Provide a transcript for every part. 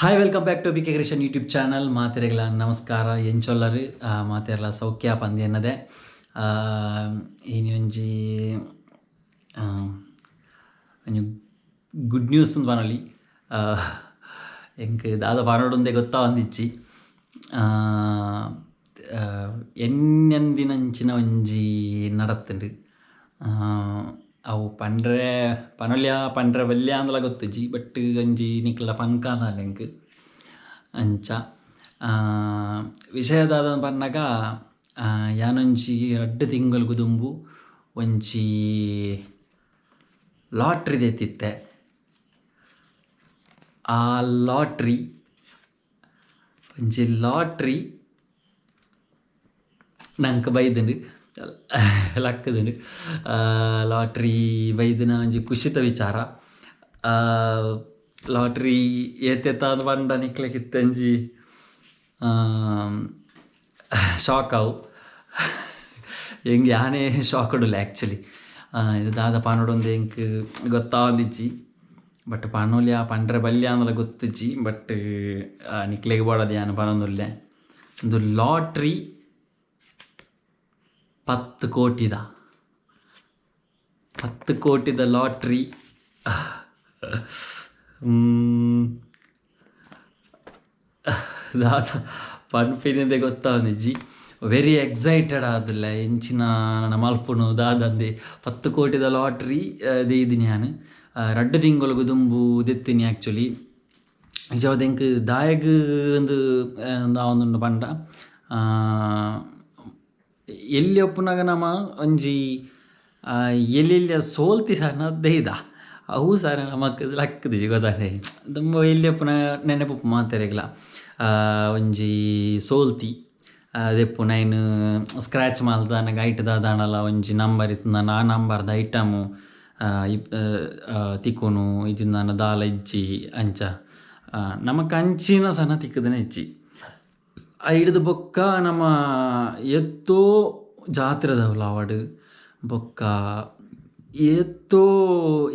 Hi welcome back to bkcreation YouTube channel. ಮಾತೆರೆಗಳ ನಮಸ್ಕಾರ. ಎಂಚೊಲ್ಲರು ಮಾತೆರಲ ಸೌಖ್ಯ ಪಂದ್ಯ ಎನ್ನದೆ ಇನಿ ಒಂಜಿ ಒಂಜಿ ಗುಡ್ ನ್ಯೂಸ್ ಅಂತ ಪನೊಲಿ ಎಂಕ್ ದಾದ ಪನೊಡುಂದೆ ಗೊತ್ತಾವಂದಿಚ್ಚಿ ಎನ್ನಂದಿನಂಚಿನ ಒಂಜಿ ನಡತ್ತುಂಡು ಅವು ಪನೊಲ್ಯ ಪಂಡ್ರೆ ಬಲ್ಯ ಅಂದಲ ಗೊತ್ತುಜಿ ಬಟ್ ಒಂಜಿ ನಿಕ್ಲ ಪನ್ಕಾಂದ ಎಂಕ್ ಅಂಚ ವಿಷಯದಾದ ಪನ್ನಗ ಯಾನೊಂಜಿ 2 ತಿಂಗಳು ದುಂಬು ಒಂಜಿ ಲಾಟ್ರಿ ದೆತ್ತಿತ್ತೆ. ಆ ಲಾಟ್ರಿ ಒಂಜಿ ಲಾಟ್ರಿ ನಂಗೆ ಬೈದುಂಡು ಲಕ್ಕದುಂಡು. ಲಾಟ್ರಿ ಬೈದಿನ ಒಂಜಿ ಖುಷಿತ ವಿಚಾರ. ಲಾಟ್ರಿ ಏತೆತ್ತಾದ ಪಂಡ ನಿಕ್ಲೆಗಿತ್ತಂಜಿ ಶಾಕ್ ಅವು ಹೆಂಗೆ ಆನೆ ಶಾಕ್ ಉಡುಲ್ಲ ಆ್ಯಕ್ಚುಲಿ. ಇದು ದಾದ ಪಾನೊಡೊಂದು ಎಂಕ್ ಗೊತ್ತಾವದಿಚ್ಚಿ ಬಟ್ ಪನೊಲ್ಯ ಪಂಡ್ರೆ ಬಲ್ಯ ಅನ್ನೋಲ್ಲ ಗೊತ್ತಿಚ್ಚಿ ಬಟ್ ನಿಕ್ಲೆಗೆ ಬಾಡದು ಯಾನು ಪನೊಂದುಲ್ಲೆ ಒಂದು ಲಾಟ್ರಿ 10 ಕೋಟಿದ 10 ಕೋಟಿದ ಲಾಟ್ರಿ. ದಾದ ಪನ್ಪಿನಿದೆ ಗೊತ್ತಾವನಿಜ್ಜಿ ವೆರಿ ಎಕ್ಸೈಟೆಡ್ ಆದಿಲ್ಲ ಎಂಚಿನ ನನ್ನ ಮಲ್ಪುನು ದಾದಂದೆ 10 ಕೋಟಿದ ಲಾಟ್ರಿ ದೇಯ್ದಿನಿ ನಾನು 2 ತಿಂಗಳು ದುಂಬು ದೆತ್ತೀನಿ. ಆ್ಯಕ್ಚುಲಿ ನಿಜವಾದ ದಾಯಗ್ ಒಂದು ಆವೊಂದುಂಡು ಪಂಡ ಎಲ್ಲಿ ಒಪ್ಪುನಾಗ ನಮ್ಮ ಒಂಜಿ ಎಲ್ಲೆಲ್ಲ ಸೋಲ್ತಿ ಸಹ ದೈದ ಅವು ಸರ ನಮಕ್ ಲಕ್ಕದಿಜಿ ಗೊತ್ತಾಗ ತುಂಬ ಎಲ್ಲಿ ಒಪ್ಪುನ ನೆನಪು ಮಾತೆರೆಗ್ಲ ಒಂಜಿ ಸೋಲ್ತಿ ದೆಪ್ಪು ನೈನ್ ಸ್ಕ್ರ್ಯಾಚ್ ಮಾಲ್ದ ನನಗೆ ಐಟದ ದಾಣಲ ಒಂಜಿ ನಂಬರ್ ಇತ್ತು. ನಾನು ಆ ನಂಬರ್ದ ಐಟಮು ತಿಕ್ಕೊನು ಇಜ್ಜಿಂದ ನಾನು ದಾಲ ಇಜ್ಜಿ ಅಂಚ ನಮಕ್ ಅಂಚಿನ ಸನ ತಿಕ್ಕದನೆ ಇಜ್ಜಿ ಹಿಡಿದು ಬೊಕ್ಕ ನಮ್ಮ ಎತ್ತೋ ಜಾತ್ರೆದವಲ್ಲ ಅವಾಡು ಬೊಕ್ಕ ಎತ್ತೋ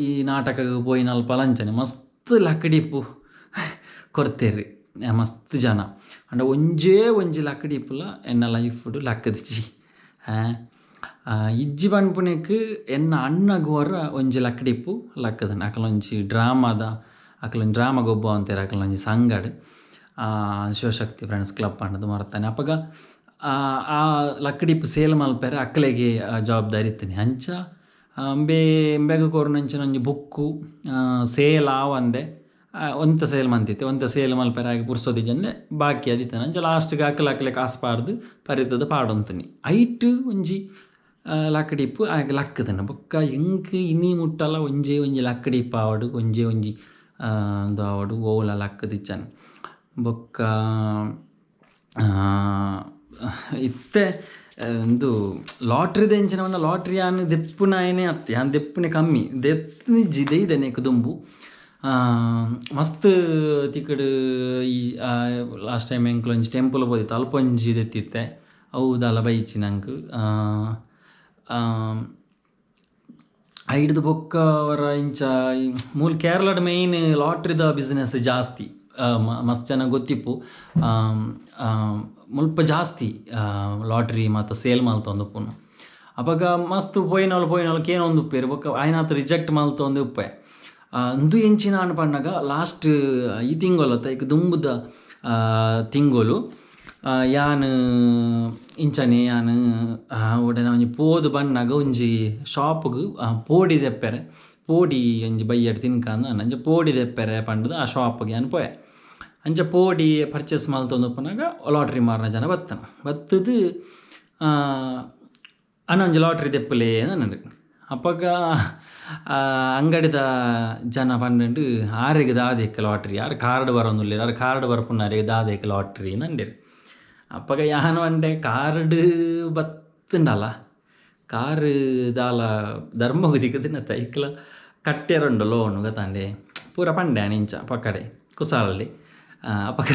ಈ ನಾಟಕಕ್ಕೆ ಪೋಯಿನಲ್ಪ ಪಲಂಚನೆ ಮಸ್ತ್ ಲಕ್ಕಡಿಪ್ಪು ಕೊಡ್ತೇರಿ ಮಸ್ತ್ ಜನ ಅಂಡ ಒಂಜಿ ಲಕ್ಕಡಿಪ್ಪುಲ ಎನ್ನ ಲೈಫ್ಡು ಲಕ್ಕದಿಚ್ಚಿ ಇಜ್ಜಿ ಪನ್ಪುನೆಕ್ ಎನ್ನ ಅಣ್ಣಗುವರ ಒಂಜಿ ಲಕ್ಕಡಿಪ್ಪು ಲಕ್ಕದನೆ ಅಕಲೊಂಜಿ ಅಕಲೊಂಜಿ ಡ್ರಾಮಾ ಗೊಬ್ಬ ಅಂತಾರೆ ಅಕಲೊಂಜಿ ಸಂಗಡ್ ಶಿವಶಕ್ತಿ ಫ್ರೆಂಡ್ಸ್ ಕ್ಲಬ್ ಅನ್ನೋದು ಮರ್ತಾನೆ ಅಪ್ಪಗ ಆ ಲಕ್ಕಡಿಪ್ಪು ಸೇಲ್ ಮಲ್ಪೆರೆ ಅಕ್ಕಲೆಗೆ ಜವಾಬ್ದಾರಿ ಇತ್ತೇನೆ ಅಂಚ ಎಂಬೆಗ ಕೊರ್ನಂಚಿನ ಒಂಜಿ ಬುಕ್ಕು ಸೇಲ್ ಆವಂದೆ ಒಂತ ಸೇಲ್ ಮಂತಿತ್ತೆ ಒಂತ ಸೇಲ್ ಮಲ್ಪೆರೆ ಆಗಿ ಪುರ್ಸೋದಿಜ್ಜಂದೆ ಬಾಕಿ ಅದಿತ್ತಾನೆ ಅಂಚ ಲಾಸ್ಟ್ಗೆ ಅಕ್ಕಲೆ ಕಾಸು ಪಾಡ್ದು ಪರಿತದ ಪಾಡೊಂತೀನಿ ಐಟು ಒಂಜಿ ಲಕ್ಕಡಿಪ್ಪು ಆಗ ಲಕ್ಕದನೆ ಬೊಕ್ಕ ಎಂಕ್ ಇನ್ನಿ ಮುಟ್ಟಲ್ಲ ಒಂಜಿ ಲಕ್ಕಡಿಪ್ಪು ಆವಡು ಒಂಜಿ ಒಂದು ಆವಡು ಓಲ ಲಕ್ಕದಿಚ್ಚಾನೆ ಬೊಕ್ಕ ಇತ್ತೆ ಒಂದು ಲಾಟ್ರಿದ ಎಂಚಿನವನ್ನ ಲಾಟ್ರಿ ಯಾನು ದೆಪ್ಪುನಾಯನೇ ಅತ್ತೆ ಯಾನು ದೆಪ್ಪುನೆ ಕಮ್ಮಿ ದೆಪ್ನಿಜ್ಜಿ ದೈದನೆಕ್ ದುಂಬು ಮಸ್ತ್ ತಿಕ್ಕಡು. ಈ ಲಾಸ್ಟ್ ಟೈಮ್ ಎಂಕ್ಲೊಂಜಿ ಟೆಂಪಲ್ ಬೋದಿತ್ತು ಅಲ್ಪೊಂಜಿ ದೆತ್ತಿತ್ತೆ ಅವು ದಾಲ ಬೈಚಿ ನಂಗೆ ಹಿಡ್ದು ಬೊಕ್ಕ ಅವರ ಇಂಚ ಮೂಲ ಕೇರಳದ ಮೇಯ್ನ್ ಲಾಟ್ರಿದ ಬಿಸ್ನೆಸ್ ಜಾಸ್ತಿ ಮಸ್ತ್ ಚೆನ್ನಾಗಿ ಗೊತ್ತಿಪ್ಪು ಮುಲ್ಪ ಜಾಸ್ತಿ ಲಾಟ್ರಿ ಮತ್ತು ಸೇಲ್ ಮಲ್ತೊಂದುಪ್ಪುನು ಅವಾಗ ಮಸ್ತ್ ಪೋಯಿನವ್ಲು ಏನೊಂದು ಉಪ್ಪೇರು ಬೊಕ್ಕ ಆಯ್ನಾತ್ ರಿಜೆಕ್ಟ್ ಮಲ್ತೊಂದು ಉಪ್ಪೆ ಅಂದು ಎಂಚಿನ ಅನ್ಪಣ್ಣಾಗ ಲಾಸ್ಟ್ ಈ ತಿಂಗಳು ಈಗ ದುಂಬುದ ತಿಂಗಳು ಯಾನು ಇಂಚನೆ ಯಾನು ಒಡನೆ ಒಂಜಿ ಪೋದು ಬಣ್ಣಾಗ ಒಂಜಿ ಶಾಪ್ಗೆ ಪೋಡಿ ದೆಪ್ಪೆರೆ ಪೋಡಿ ಒಂಜಿ ಬೈಯಡ್ ತಿನ್ಕಂದು ಅಂಚ ಪೋಡಿ ದೆಪ್ಪೆರೆ ಪಂಡದು ಆ ಶಾಪ್ಗೆ ಯಾನು ಪೋಯೆ ಅಂಚ ಪೋಡಿ ಪರ್ಚೇಸ್ ಮಲ್ತೊಂದುಪ್ಪನಾಗ ಲಾಟ್ರಿ ಮಾರನ ಜನ ಬತ್ತದು ಒಂಜಿ ಲಾಟ್ರಿ ದೆಪ್ಪಲೇ ನನಗೆ ಅಪ್ಪಗ ಅಂಗಡಿದ ಜನ ಪಂಡು ಆರೆಗೆ ದಾದೇಕ ಲಾಟ್ರಿ ಯಾರು ಕಾರ್ಡ್ ಬರೋದಿಲ್ಲ ಯಾರು ಕಾರ್ಡ್ ಬರ್ಪುನಾರಿಗೆ ದಾದೇಕ ಲಾಟ್ರಿ ನಂಡೇರು ಅಪ್ಪಗ ಯಾನು ಅಂಡೆ ಕಾರ್ಡ್ ಬತ್ತುಂಡಲ್ಲ ಕಾರು ದಾಲ ಧರ್ಮಗು ದಿಕ್ಕದಿನತ್ತ ಇಕ್ಕಲ ಕಟ್ಟೆರುಂಡು ಲೋನು ಗೊತ್ತಾಂಡೆ ಪೂರ ಪಂಡೆ ನಿಂಚ ಪಕ್ಕಡೆ ಕುಸಾಲಲ್ಲಿ ಅಪ್ಪಗ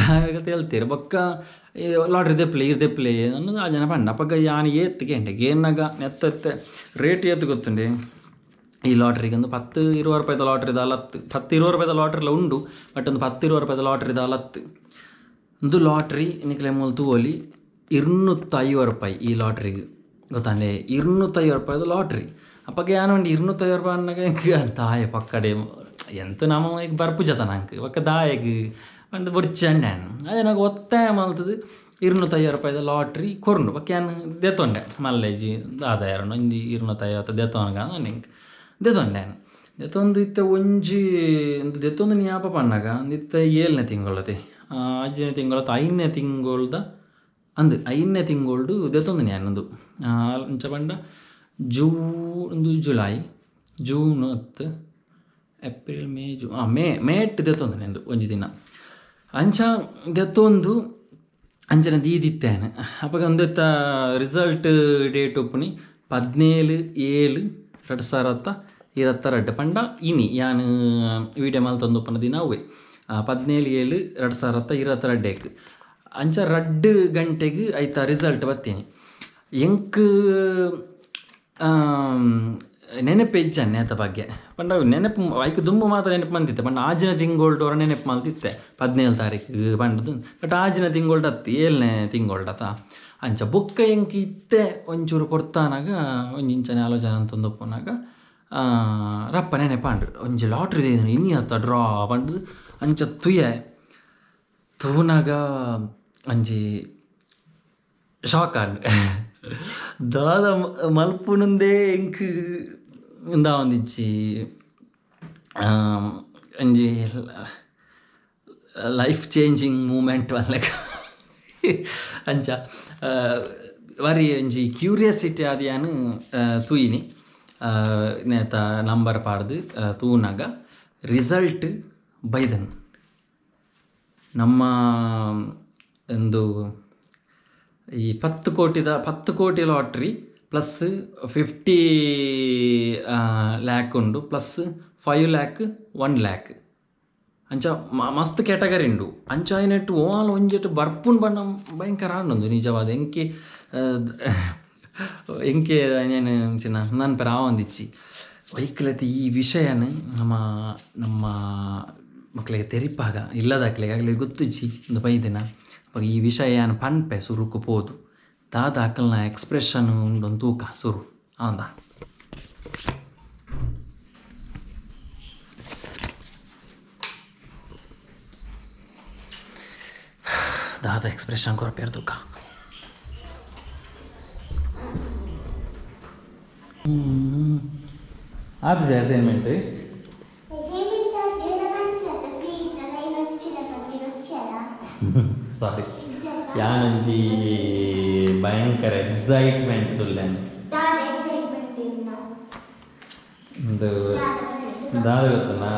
ಹೇಳ್ತೀರಿ ಬೊಕ್ಕ ಲಾಟ್ರಿ ದೆಪ್ಪಲೆ ಅನ್ನೋದು ಆ ಜನ ಪಂಡ ಅಪ್ಪಗ ಯಾನು ಏತ್ತಿಗೆ ಎಂಟೆ ಏನಾಗ ನೆತ್ತ ರೇಟ್ ಏತ್ತು ಗೊತ್ತುಂಡೆ ಈ ಲಾಟ್ರಿಗೆ ಒಂದು 10-20 ರೂಪಾಯಿದ ಲಾಟ್ರಿದ ಅಲತ್ತು 10-20 ರೂಪಾಯಿದ ಲಾಟ್ರಿಲ್ಲ ಉಂಡು ಬಟ್ ಒಂದು 10-20 ರೂಪಾಯಿದ ಲಾಟ್ರಿದ ಅಲತ್ತು ಒಂದು ಲಾಟ್ರಿ ನಿಖಲೆ ಮೂಲ ತೂಲಿ 250 ರೂಪಾಯಿ ಈ ಲಾಟ್ರಿಗೆ ಗೊತ್ತಾಂಡೆ 250 ರೂಪಾಯಿದ ಲಾಟ್ರಿ ಅಪ್ಪಗೆ ಯಾನೊಂದು 250 ರೂಪಾಯಿ ಅನ್ನಗೆ ದಾಯ ಪಕ್ಕಡೆ ಎಂತ ನಮ್ಮ ಈಗ ಬರ್ಪು ಜತ ನಂಗೆ ಒಕ್ಕ ದಾಯಗೆ ಒಂದು ಬುರ್ಚಂಡ್ಯಾನು ಅದೇ ನಂಗೆ ಒತ್ತಾಯ ಮಲ್ತದು 250 ರೂಪಾಯಿದ ಲಾಟ್ರಿ ಕೊರ್ನು ಬಕ್ಯಾನು ದೆತ್ತೊಂಡೆ ಮಲ್ಲೇಜಿ ದಾದಾಯರನ್ನು ಒಂದು 250 ದೆತ್ತೊನಗ ನಿಂಗೆ ದೆತ್ತೊಂಡ್ಯಾನು ದೆತ್ತೊಂದು ಇತ್ತ ಒಂಜಿ ಒಂದು ದೆತ್ತೊಂದು ನ್ಯಾಪ ಪನ್ನಾಗ ಒಂದಿತ್ತ 7ನೇ ತಿಂಗಳದೆ 5ನೇ ತಿಂಗಳದ 5ನೇ ತಿಂಗಳದ ಅಂದು 5ನೇ ತಿಂಗಳು ದೆತ್ತೊಂದು ನ್ಯಾನೊಂದು ಅಂಚ ಪಂಡ July June 10 April May May ಎಟ್ಟು ದೆತ್ತೊಂದು ನೆಂದು ಒಂಜಿ ದಿನ ಅಂಚ ದೆತ್ತೊಂದು ಅಂಚನ ದೀದಿತ್ತೇನೆ ಅಪ್ಪಾಗ ಒಂದೆತ್ತ ರಿಸಲ್ಟ್ ಡೇಟ್ ಒಪ್ಪುನಿ 17/7/2022 ಪಂಡ ಇನಿ ಯಾನು ವೀಡಿಯೋ ಮಲ್ತೊಂದು ಒಪ್ಪನ ದಿನ ಅವೇ 17/7/2022 ಅಂಚ 2 ಗಂಟೆಗೆ ಆಯ್ತಾ ರಿಸಲ್ಟ್ ಬರ್ತೀನಿ ಎಂಕ್ ನೆನಪು ಹೆಚ್ಚನ್ನೆ ಆತ ಬಗ್ಗೆ ಪಂಡ ನೆನಪು ಐಕ್ ದುಂಬು ಮಾತ್ರ ನೆನಪು ಬಂದಿತ್ತೆ ಪಂಡ ಆಜಿನ ತಿಂಗೋಲ್ಡ್ ಅವರ ನೆನಪು ಮಲ್ತಿತ್ತೆ 17 ತಾರೀಕು ಪಂಡದು ಬಟ್ ಆಜಿನ ತಿಂಗೋಲ್ಡ್ ಹತ್ತಿ 7ನೇ ತಿಂಗೋಲ್ಡ್ ಆತ ಅಂಚ ಬೊಕ್ಕ ಎಂಕ್ ಇತ್ತೆ ಒಂಚೂರು ಕೊಡ್ತಾನಾಗ ಒಂಜಿಂಚನೆ ಆಲೋಚನೆ ಅಂತಂದು ಒಪ್ಪನಾಗ ರಪ್ಪ ನೆನಪಾಂಡ್ರು ಒಂಜಿ ಲಾಟ್ರಿ ಇನ್ನಿ ಆತ ಡ್ರಾ ಪಂಡು ಅಂಚ ತೂನಾಗ ಒಂಜಿ ಶಾಕ್ ಆಂಡ್ ದಾದ ಮಲ್ಪುನಂದೇ ಎಂಕ್ ಇಂದ ಒಂದಿಜ್ಜಿ ಒಂಜಿ ಲೈಫ್ ಚೇಂಜಿಂಗ್ ಮೂಮೆಂಟ್ ಅನ್ಲಕ ಅಂಚ ವರಿ ಒಂಜಿ ಕ್ಯೂರಿಯಾಸಿಟಿ ಆದಿಯಾನು ತೂಯಿನಿ ನೇತ ನಂಬರ್ ಪಾಡ್ದು ತೂನಾಗ ರಿಸಲ್ಟ್ ಬೈದನ್ ನಮ್ಮ ಒಂದು ಈ 10 ಕೋಟಿ ಲಾಟ್ರಿ ಪ್ಲಸ್ 50 ಲ್ಯಾಕ್ ಉಂಡು ಪ್ಲಸ್ 5 ಲ್ಯಾಕ್ 1 ಲ್ಯಾಕ್ ಅಂಚ ಮಸ್ತ್ ಕ್ಯಾಟಗರಿ ಉಂಡು ಅಂಚ ಆಯ್ನೆಟ್ಟು ಓಲ್ ಒಂಜೆಟ್ಟು ಬರ್ಪುನ್ ಬಣ್ಣ ಭಯಂಕರ ಆಂಡೊಂದು ನಿಜವಾದ ಎಂಕೆ ಏನು ಚಿನ್ನ ನನ್ನ ಪರ ಒಂದಿಚ್ಚಿ ವೈಕಲತೆ ಈ ವಿಷಯನ ನಮ್ಮ ಮಕ್ಕಳಿಗೆ ತೆರಿಪಾಗ ಇಲ್ಲದಾಕ್ಲಿಗೆ ಆಗಲಿ ಗೊತ್ತಿಚ್ಚಿ ಒಂದು ಬೈದಿನ ಅವಾಗ ಈ ವಿಷಯ ಏನು ಪನ್ಪೆ ಸುರುಕು ಪೋದು ದಾದ ಅಕ್ಕಲ್ನ ಎಕ್ಸ್ಪ್ರೆಷನ್ ಉಂಡೊಂದು ತೂಕ ಸುರು ಅಂದ ದಾದ ಎಕ್ಸ್ಪ್ರೆಷನ್ ಕೊರಪೇರು ತೂಕ ಅದು ಅಸೈನ್ಮೆಂಟ್ ಸಾರಿ ಯಾನಂಜಿ ಭಯಂಕರ ಎಕ್ಸೈಟ್ಮೆಂಟ್ ಒಂದು ದಾದ ಗೊತ್ತನಾ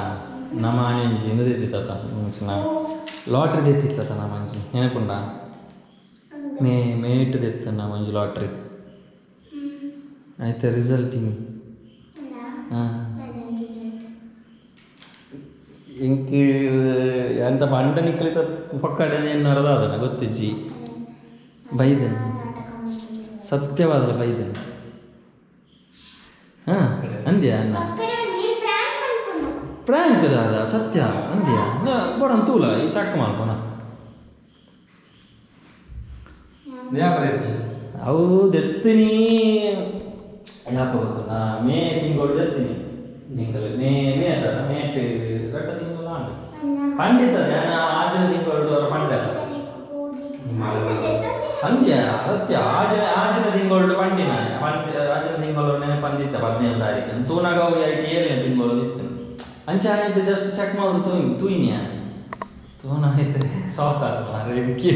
ನಮ್ಮ ಆನೆಂಜಿ ಇಂದು ತೆತ್ತಿತ್ತ ಲಾಟ್ರಿ ತೆತ್ತಿತ್ತ ನಮ್ಮ ಅಂಜಿ ನೆನಪುಂಡ ಮೇಟ್ ತೆತ್ತ ನಮ್ಮ ಅಂಜಿ ಲಾಟ್ರಿ ಆಯ್ತಾ ರಿಸಲ್ಟ್ ಇನಿ ಇಂಕ್ ಎಂತ ಪಂಡ ನಿಕ್ಕಲಿತ ಪಕ್ಕಡೆ ಏನು ಅರದಾದನ ಗೊತ್ತಿಜ್ಜಿ ಬೈದನ್ ಸತ್ಯವಾದ ಬೈದನ್ ಅಂದ್ಯ ಅನ್ನ ಪ್ರಾಂಕ್ ದಾದ ಸತ್ಯ ಅಂದ್ಯ ಬಡನ್ ತೂಲ ಈ ಚಕ್ ಮಾಡ್ಕೊನ ಅವು ದೆತ್ತಿನಿ ಯಾಪ ಗೊತ್ತು ನಾ ಮೇ ತಿಂಗಳು ದೆತ್ತೀನಿ ಮೇ ಅದ ಮೇಟ್ ಗಟ್ಟ ತಿಂಗಳು ಆಂಡು ಪಂಡಿತ ಆಚನ ತಿಂಗಳು ಪಂಡ ಅಂದ್ಯ ಸತ್ಯ ಆಚನ ತಿಂಗಳು ಪಂಡಿನ ಆಚನ ತಿಂಗಳು ನೆನೆ ಪಂದಿತ್ತ 17 ತಾರೀಕು ತೂನಾಗ ಅವು 7ನೇ ತಿಂಗಳು ಇತ್ತು ಅಂಚ ಆಯ್ತು ಜಸ್ಟ್ ಚೆಕ್ ಮಾಡೋದು ತೂಯಿನಿ ತೂನ ಆಯ್ತು ಸಾಕ್ ಆಯ್ತು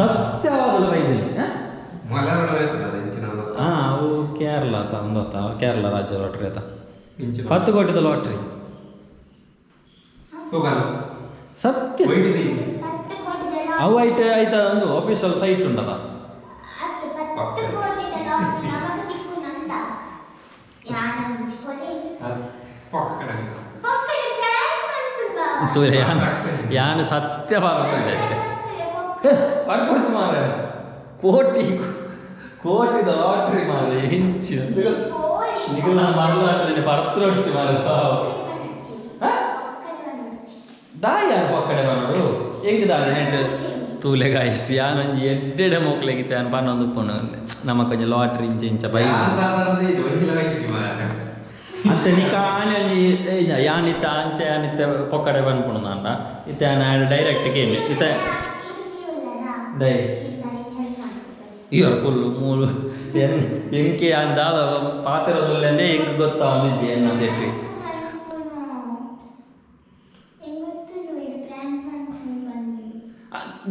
ಸತ್ಯವಾದ ಬೈದಿಲ್ಲ ಅವು ಕೇರಳ ತಂದತ್ತ ಕೇರಳ ರಾಜ್ಯ ಲಾಟ್ರಿ ಆತ 10 ಕೋಟಿದ ಲಾಟ್ರಿ ಸತ್ಯ ಅವು ಆಯ್ತಾ ಒಂದು ಆಫೀಷಿಯಲ್ ಸೈಟ್ ಉಂಟದ ಯಾನು ಸತ್ಯ ಪಡ್ಪುಡ್ಚು ಮಾರ ಕೋಟಿದ ಲಾಟ್ರಿ ಮಾರ ಹಿಂಚಿನ ನಿಖಿಲ್ ನಾನು ಮರಳು ಹಾಕಿದ್ದೀನಿ ಪರತ್ರ ಹೊಡಿಸಿ ಮಾರ ಸಾವು ದಾಯ ಪಕ್ಕಡೆ ಬಂದು ಹೆಂಗೆ ದಾದ ನೆಟ್ಟು ತೂಲೆ ಗಾಯಿಸಿ ಯಾನೊಂಜಿ ಎಡ್ಡೆಡೆ ಮೋಕ್ಲೆಗಿತ್ತೆ ಅನ್ ಪನ್ನೊಂದು ಉಪ್ಪುಂಡು ನಮ್ಮ ಕೊಂಚ ಲಾಟ್ರಿ ಇಂಚ ಇಂಚ ಬೈ ಅಂತೆ ನಿಕ ಆನೆ ಒಂಜಿ ಯಾನಿತ್ತ ಅಂಚೆ ಯಾನಿತ್ತ ಪೊಕ್ಕಡೆ ಬಂದ್ಪುಂಡು ನಾಂಡ ಇತ್ತೆ ಆನ ಡೈರೆಕ್ಟ್ ಕೇಳಿ ಇತ್ತೆ ಡೈ ಇಯರ್ ಫುಲ್ಲು ಮೂಲು ಎಂಕೆ ಅಂದಾದ ಪಾತ್ರದಲ್ಲೇ ಹೆಂಗೆ ಗೊತ್ತಾ ಒಂದಿಜಿ ಏನಂದೆಟ್ಟಿ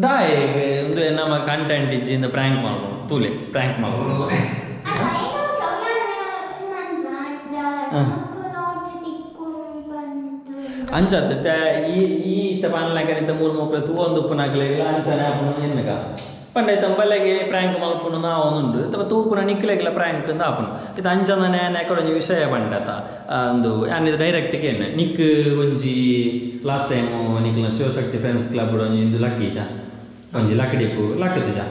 ದಾಯ್ ಒಂದು ನಮ್ಮ ಕಂಟೆಂಟ್ ಇಜ್ಜಿಂದ ಪ್ರ್ಯಾಂಕ್ ಮಾಡ್ಬೋದು ತೂಲೆ ಪ್ರ್ಯಾಂಕ್ ಮಾಡ್ಬೋದು ಅಂಚತ್ತೆ ಈ ಪನ್ಲಾಕನಿಂದ ಮೂರು ಮಕ್ಕಳು ತೂ ಒಂದು ಉಪ್ಪು ನಾಕಲಿಲ್ಲ ಅಂಚನೆ ಹಾಪುನು ಎನ್ನಗ ಪಂಡೆ ತಂಬಲೆಗೆ ಪ್ರ್ಯಾಂಕ್ ಮಲ್ಪುನು ನಾವು ಒಂದುಂಡು ಅಥವಾ ತೂಪುನ ನಿಕ್ಲೆಗಿಲ್ಲ ಪ್ರ್ಯಾಂಕ್ ಅಂತ ಹಾಪುನು ಇದು ಅಂಚನ ಯಾಕಡೆ ವಿಷಯ ಪಂಡತ ಒಂದು ಯಾನಿದು ಡೈರೆಕ್ಟ್ಗೆ ಏನು ನಿಕ್ ಒಂಜಿ ಲಾಸ್ಟ್ ಟೈಮು ನಿಕ್ಲ ಶಿವಶಕ್ತಿ ಫ್ರೆಂಡ್ಸ್ ಕ್ಲಬ್ ಒಂಜಿ ಇದು ಲಕ್ಕೀಚ ಒಂಜಿ ಲಕ್ಕಡಿಪು ಲಕ್ಕದಿಜ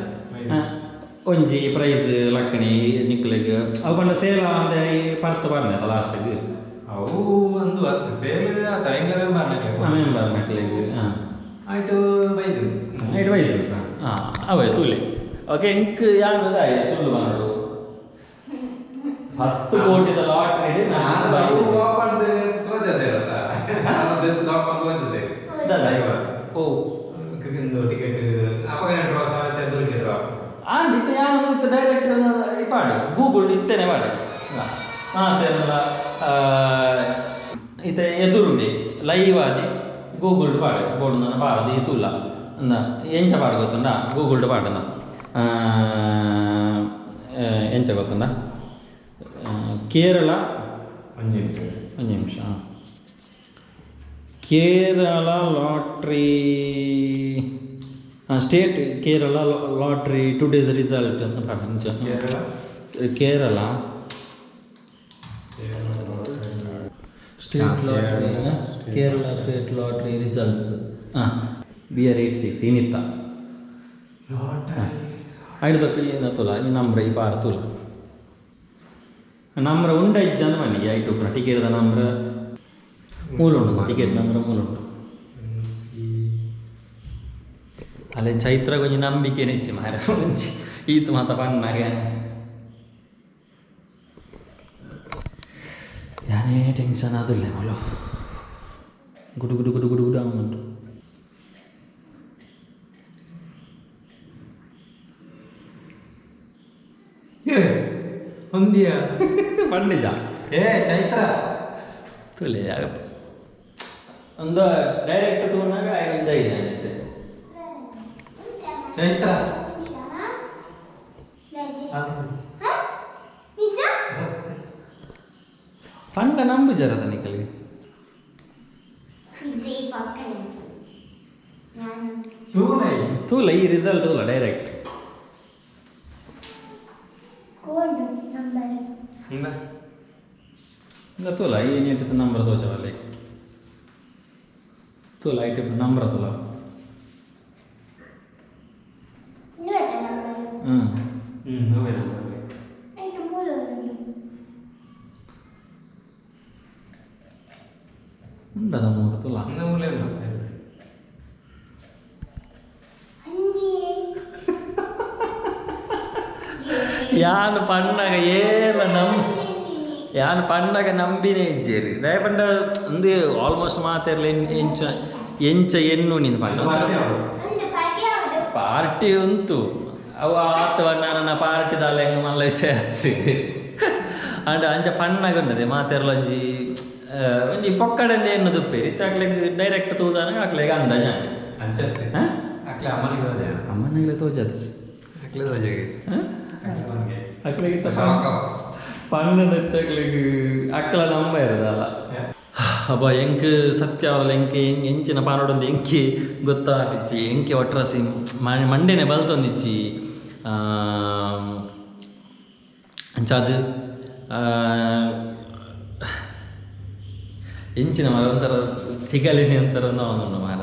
ಒಂಜಿ ಪ್ರೈಸ್ ಲಕ್ಕಣಿ ನಿಕ್ಲೆಗ್ ಅವು ಪಂಡ ಸೇಲ ಅಂತ ಪರ್ತ್ ಬರ್ನತ ಲಾಸ್ಟ್ಗೆ ಅವು ಒಂದು ಹತ್ತು ಸೇಲ್ ಮೆಂಬರ್ ಮಕ್ಳಿಗೆ ಹಾಂ ಆಯ್ತು ಬೈದು ಹಾಂ ಅವೇ ತೂಲೆ ಓಕೆ ಇಂಕ್ ಯಾನದಾಯ ಸುಳ್ಳು ಮಾಡು 10 ಕೋಟಿದ ಲಾಟ್ರಿ ಓ ಟಿಕೆಟ್ ಡ್ರಾ ಇತ್ತೆ ಯಾನದು ಡೈರೆಕ್ಟ್ ಪಾಡು ಗೂಗಲ್ ಇತ್ತೇನೆ ಪಾಡು ಮಾತೆಲ್ಲ ಇತ್ತೆ ಎದುರುಂಡೆ ಲೈವ್ ಆದಿ ಗೂಗಲ್ ಪಾಡು ಬೋರ್ಡು ನನ್ನ ಪಾರದು ಈ ತುಲ್ಲ ಅಂದ ಎಂಚ ಪಾಡು ಗೊತ್ತುಂಡ ಗೂಗಲ್ಡ್ ಪಾಡನ ಎಂಚ ಗೊತ್ತುಂಡ ಕೇರಳ ಒಂದು ನಿಮಿಷ Kerala lottery state Kerala lottery today's result ಅಂತ ಪಾಡು Kerala state lottery Kerala state lottery results BR86 ಏನಿತ್ತ ಐಡ್ದಕ್ಕೆ ಏನತ್ತಲ್ಲ ಈ ನಂಬ್ರ ಈ ಪಾರ ತುಲ ನಂಬ್ರ ಉಂಡ ಇಜ್ಜಂದು ಮನೆಗೆ ಐಟು ಟಿಕೆಟ್ದ ನಂಬ್ರ ಮೂಲುಂಡು ಟಿಕೆಟ್ ನಂಬ್ರ ಮೂಲುಂಡು ಅಲ್ಲೇ ಚೈತ್ರ ಕೊಂಚ ನಂಬಿಕೆ ನೆಚ್ಚಿ ಮಾರ ಈತು ಮಾತ ಪಣ್ಣಾಗೆ ಯಾನೇ ಟೆನ್ಷನ್ ಆದಿಲ್ಲ ಮಗಳು ಗುಡು ಗುಡು ಗುಡು ಗುಡು ಗುಡು ಅವನುಂಟು ಒಂದಿಯಾ ಪಂಡಿಜ ಚೈತ್ರ ತುಲೆ ಒಂದು ಡೈರೆಕ್ಟ್ ತಗೊಂಡಾಗ ಒಂದು ಇದೆ ಅನ್ನತ್ತೆ ಚೈತ್ರ ಪಂಡ ನಂಬು ಜರದ ನಿಕಲಿ ತೂಲ ಈ ರಿಸಲ್ಟ್ ತೂಲ ಡೈರೆಕ್ಟ್ ತೂಲ ಈ ನೀಟ್ ನಂಬರ್ ತೋಚವಲ್ಲಿ ತೂಲ ಐಟಿ ನಂಬರ್ ತೂಲ ಉಂಡದ ಮೂರು ತುಲ ಯಾನು ಪಣ್ಣಾಗ ಏನ ಯಾನು ಪಣ್ಣಾಗ ನಂಬಿನೇ ಇಜ್ಜೇರಿ ದಯಪಂಡ ಒಂದು ಆಲ್ಮೋಸ್ಟ್ ಮಾತಾಡಲಿ ಎಂಚ ಎನ್ನು ನಿಂದು ಪಣ್ಣ ಪಾರ್ಟಿ ಉಂಟು ಅವು ಆತು ನನ್ನ ಪಾರ್ಟಿದಾಲ ಹೆಂಗೆ ಮಲ್ಲ ವಿಷಯ ಹಚ್ಚಿ ಅಂಡ್ ಅಂಚ ಪಣ್ಣಾಗ ಉಂಡದೆ ಮಾತಾಡಲು ಒಂಜಿ ಪೊಕ್ಕಡಂಡೆ ಎನ್ನು ದುಪ್ಪೇರಿ ಇತ್ತಾಕ್ಲೆಗ್ ಡೈರೆಕ್ಟ್ ತೂದಾನ ಆಕ್ಲೆಗ್ ಅಂದಾಜ ಅಮ್ಮನಿಗೆ ತೋಜದು ಅಕ್ಲೆಗಿತ್ತ ಪಣ್ಣೆತ್ತಾಕ್ಲೆಗ್ ಅಕ್ಕಲ ನಂಬ ಇರೋದಲ್ಲ ಅಬ್ಬ ಎಂಕ್ ಸತ್ಯ ಅವಲ್ಲ ಎಂಕೆ ಎಂಚಿನ ಪಾನೋಡೊಂದು ಎಂಕಿ ಗೊತ್ತಾಗಿಚ್ಚಿ ಎಂಕೆ ಒಟ್ರಾಸಿ ಮಂಡೆನೆ ಬಲ್ತೊಂದಿಚ್ಚಿ ಅಂಚಾದು ಎಂಚಿನ ಮರ ಒಂಥರ ಸಿಗಲಿನಿ ಅಂತಾರ ಅವನು ಮಾರ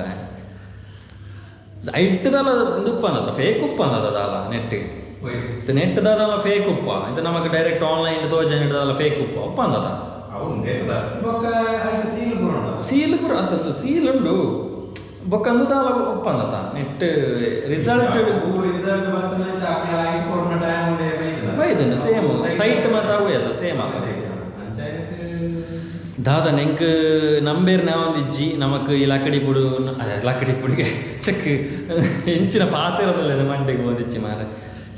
ಐಟದಲ್ಲ ಇದು ಉಪ್ಪನ್ನದ ಫೇಕ್ ಉಪ್ಪನ್ನದ ಅಲ್ಲ ನೆಟ್ಟಿ ವೈಟ್ ನೆಟ್ ದಾದಲ್ಲ ಫೇಕ್ ಉಪ್ಪ ಇದು ನಮಗೆ ಡೈರೆಕ್ಟ್ ಆನ್ಲೈನ್ ತೋಜ ನೆಟ್ಟದಲ್ಲ ಫೇಕ್ ಉಪ್ಪ ಉಪ್ಪ ಅಂದದ అవును దేని బొక్క అయితే సీల్ కూడా ఉండదు ಸೀಲ್ ಪುರ ಅಂತಂದು ಸೀಲ್ ಉಂಡು ಬೊಕ್ಕಂದು ದಾಲ ಉಪ್ಪ ಅಂದತ ನೆಟ್ ರಿಸಲ್ಟ್ ರಿಸಲ್ಟ್ ಬಂತಂತ ಅಪ್ಲೈ ಆಗಿ ಕೊರೋನಾ ಟೈಮ್ ಉಂಡೆ ಬೈದನು ಸೇಮ್ ಸೈಟ್ ಮಾತ್ರ ಅದ ಸೇಮ್ ಆತ ದಾದ ನೆಂಕ್ ನಂಬೇರ್ ನಾವೊಂದಿಜ್ಜಿ ನಮಕ್ ಈ ಲಕ್ಕಡಿ ಪುಡು ಲಕ್ಕಡಿ ಪುಡಿಗೆ ಚೆಕ್ ಹೆಂಚಿನ ಪಾತಿರೋದಿಲ್ಲ ಮಂಡೆಗೆ ಒಂದಿಚ್ಚಿ ಮಾರ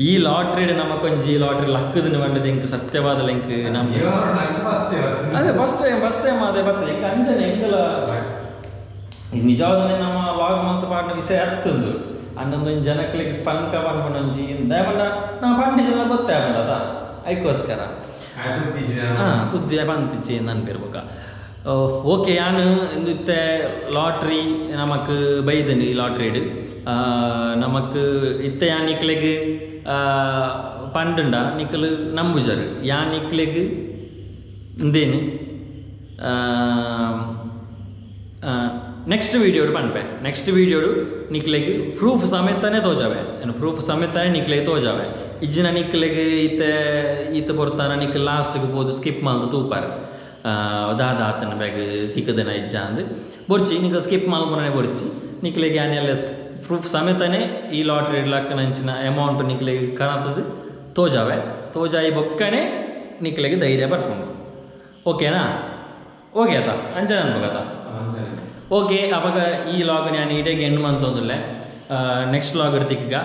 ಈ ಲಾಟ್ರಿಡ್ ನಮಕೊಂಜಿ ಲಾಟ್ರಿ ಲಕ್ಕದನ್ನ ಬಂಡದ ಎಂಕ್ ಸತ್ಯವಾದ ಲೆಂಕ್ ನಮ್ಮ ಅದೇ ಫಸ್ಟ್ ಟೈಮ್ ಅದೇ ಬರ್ತದೆ ಎಂಕ್ ಅಂಜನೆ ಎಂಕಲ ನಿಜವಾದನೆ ನಮ್ಮ ಲಾಗ್ ಮಾತ್ರ ಪಾಡಿನ ವಿಷಯ ಅರ್ಥಂದು ಅನ್ನೊಂದು ಜನಕ್ಲಿಗೆ ಪನ್ಕ ಪನ್ಪೊಂಜಿ ದಯಪಂಡ ನಾ ಪಂಡಿ ಜನ ಗೊತ್ತೇ ಆಗದ ಅದಕ್ಕೋಸ್ಕರ ಸುದ್ದಿ ಬಂತಿಚ್ಚಿ ನೆನಪಿರ್ಬೇಕ ಓಕೆ ಯಾನು ಇಂದುತ್ತೆ ಲಾಟ್ರಿ ನಮಕ್ ಬೈದನು ಈ ಲಾಟ್ರಿಡ್ ನಮಕ್ ಇತ್ತೆ ಯಾನ್ ನಿಕ್ಲೆಗ್ ಪಂಡುಂಡ ನಿಕ್ಕಲು ನಂಬುಜರು ಯಾನ್ ನಿಕ್ಲೆಗ್ ಇಂದೇನು ನೆಕ್ಸ್ಟ್ ವೀಡಿಯೋಡು ಪನ್ಪೆ ನೆಕ್ಸ್ಟ್ ವೀಡಿಯೋಡು ನಿಕ್ಲೆಗ್ ಪ್ರೂಫ್ ಸಮೇತನೇ ತೋಜಾವೆ ಪ್ರೂಫ್ ಸಮೇತನೇ ನಿಕ್ಲೆಗ್ ತೋಜಾವೆ ಇಜ್ಜಿನ ನಿಕ್ಲೆಗ್ ಈತ ಬರ್ತಾನ ನಿಕ್ ಲಾಸ್ಟ್ಗೆ ಬೋದು ಸ್ಕಿಪ್ ಮಾಡ್ದು ತೂಪಾರೆ ದಾದ ಆತನ ಬ್ಯಾಗ್ ತಿಕ್ಕದನ ಇಜ್ಜ ಅಂದು ಬೊರ್ಚಿ ನಿಕ್ಕ ಸ್ಕಿಪ್ ಮಾಡ್ಬೋನೇ ಬೊರ್ಚಿ ನಿಕ್ಲೆಗ್ ಯಾನೆಲ್ಲ ಪ್ರೂಫ್ ಸಮೇತನೇ ಈ ಲಾಟ್ರಿ ಇಡ್ಲಕ್ಕ ನಂಚಿನ ಅಮೌಂಟ್ ನಿಕ್ಲೆಗ್ ಕಾಣತದೆ ತೋಜಾವೆ ತೋಜಾಯಿ ಬೊಕ್ಕನೆ ನಿಕ್ಲೆಗ್ ಧೈರ್ಯ ಬರ್ಕೊಂಡು ಓಕೆನಾ ಓಕೆ ಆತ ಅಂಜನ ಅನ್ಬೋಗತ್ತ ಓಕೆ ಅವಾಗ ಈ ಲಾಗ್ ನಾನು ಇಡೀಗೆ ಎಂಡ್ ಮಂತಂದಿಲ್ಲ ನೆಕ್ಸ್ಟ್ ಲಾಗ್ ಇಡ್ತಿಕ್ಕ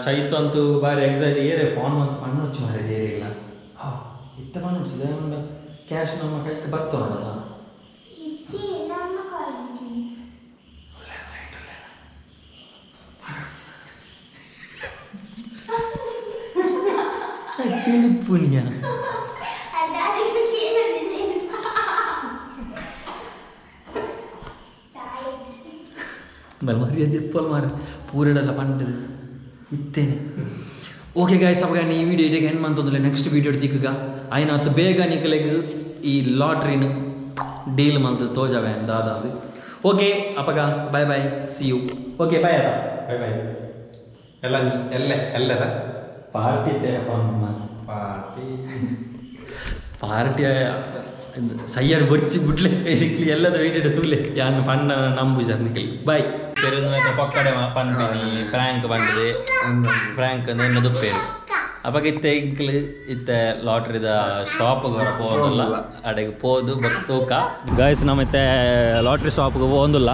ಚೈತು ಅಂತೂ ಬಾರಿ ಎಕ್ಸೈಟ್ ಏರೇ ಫೋನ್ ಮಂತ್ ಮಣ್ಣು ಹುಚ್ಚು ಮಾಡಿದೆ ಏರಿಲ್ಲ ಇತ್ತ ಮಣ್ಣು ಹುಚ್ಚಿದೆ ಕ್ಯಾಶ್ ನಮ್ಮ ಕೈಗೆ ಬರ್ತಾವ ನೋಡಲ್ಲ ಪುಣ್ಯ ಮರ್ಯಾದೆ ಎಪ್ಪಲ್ ಮಾರ ಪೂರಡೆಲ್ಲ ಪಂಡದು ಇತ್ತೇನೆ ಓಕೆ ಗಾಯ್ಸ್ ಅವಾಗ ಈ ವಿಡಿಯೋ ಇಡೀಗೆ ಹೆಣ್ಣು ಅಂತಂದ್ರೆ ನೆಕ್ಸ್ಟ್ ವೀಡಿಯೋ ದಿಕ್ಕಗ ಆಯ್ನ ಹತ್ತು ಬೇಗ ನಿಕ್ಕಲೆಗ್ ಈ ಲಾಟ್ರಿನ ಡೀಲ್ ಮಂತ್ ತೋಜಾವೆ ದಾದ ಅದು ಓಕೆ ಅಪ್ಪಗ bye bye see you okay bye ಅದ ಬೈ ಬೈ ಎಲ್ಲ ಎಲ್ಲದ ಪಾರ್ಟಿ ಪಾರ್ಟಿ ಸೈಯಡ್ ಬೊಚ್ಚಿ ಬಿಡ್ಲೆ ಸಿಕ್ಲಿ ಎಲ್ಲದ ವೈಟೆಡ್ ತೂಲೆ ಯಾನ್ ಪಂಡ ನಂಬುಜರ್ ನಿಖಿಲ್ ಬಾಯ್ ಪೆರುದು ಪಕ್ಕಡೆ ಪಂಡಿನಿ ಫ್ರ್ಯಾಂಕ್ ಬಂದಿದೆ ಫ್ರ್ಯಾಂಕ್ ಅಂದ್ರೆ ಎನ್ನದು ಪೇರು ಅವಾಗ ಇತ್ತ ಲಾಟ್ರಿದ ಶಾಪ್ಗೆ ಹೊರ ಹೋಗೋದಿಲ್ಲ ಅಡೆಗೆ ಹೋದು ಬಕ್ ತೂಕ ಗಾಯ್ಸ್ ನಮ್ಮ ಲಾಟ್ರಿ ಶಾಪ್ಗೆ ಹೋಗೋದಿಲ್ಲ